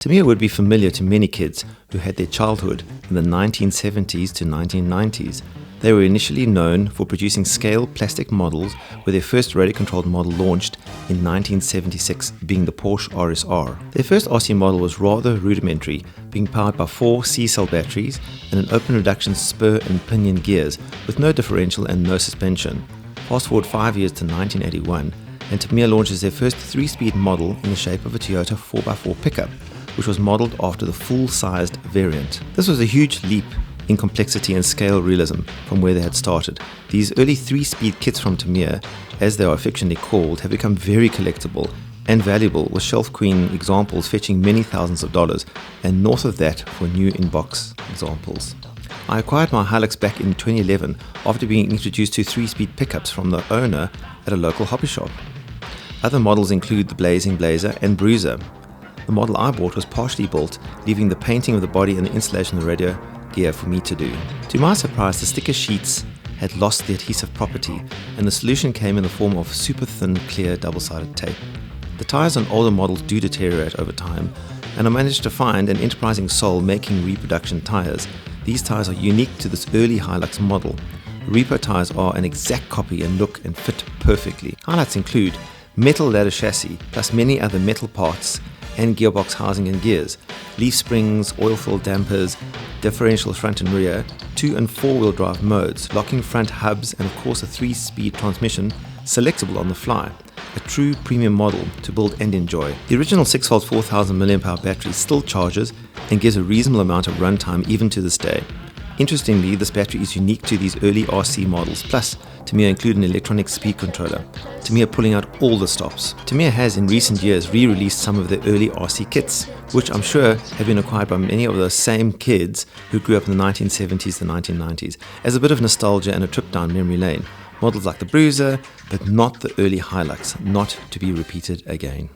Tamiya would be familiar to many kids who had their childhood in the 1970s to 1990s. They were initially known for producing scale plastic models, with their first radio-controlled model launched in 1976 being the Porsche RSR. Their first RC model was rather rudimentary, being powered by 4 C-cell batteries and an open reduction spur and pinion gears with no differential and no suspension. Fast forward 5 years to 1981, and Tamiya launches their first 3-speed model in the shape of a Toyota 4x4 pickup, which was modeled after the full-sized variant. This was a huge leap in complexity and scale realism from where they had started. These early 3-speed kits from Tamiya, as they are affectionately called, have become very collectible and valuable, with shelf queen examples fetching many thousands of dollars, and north of that for new in-box examples. I acquired my Hilux back in 2011 after being introduced to 3-speed pickups from the owner at a local hobby shop. Other models include the Blazing Blazer and Bruiser. The model I bought was partially built, leaving the painting of the body and the installation of the radio gear for me to do. To my surprise, the sticker sheets had lost the adhesive property, and the solution came in the form of super thin, clear, double-sided tape. The tires on older models do deteriorate over time, and I managed to find an enterprising soul making reproduction tires. These tires are unique to this early Hilux model. Repo tires are an exact copy and look and fit perfectly. Highlights include metal ladder chassis, plus many other metal parts and gearbox housing and gears, leaf springs, oil-filled dampers, differential front and rear, 2- and 4-wheel drive modes, locking front hubs, and of course a 3-speed transmission, selectable on the fly. A true premium model to build and enjoy. The original 6-volt 4000 mAh battery still charges and gives a reasonable amount of runtime even to this day. Interestingly, this battery is unique to these early RC models, plus Tamiya include an electronic speed controller, Tamiya pulling out all the stops. Tamiya has in recent years re-released some of their early RC kits, which I'm sure have been acquired by many of those same kids who grew up in the 1970s to 1990s, as a bit of nostalgia and a trip down memory lane. Models like the Bruiser, but not the early Hilux, not to be repeated again.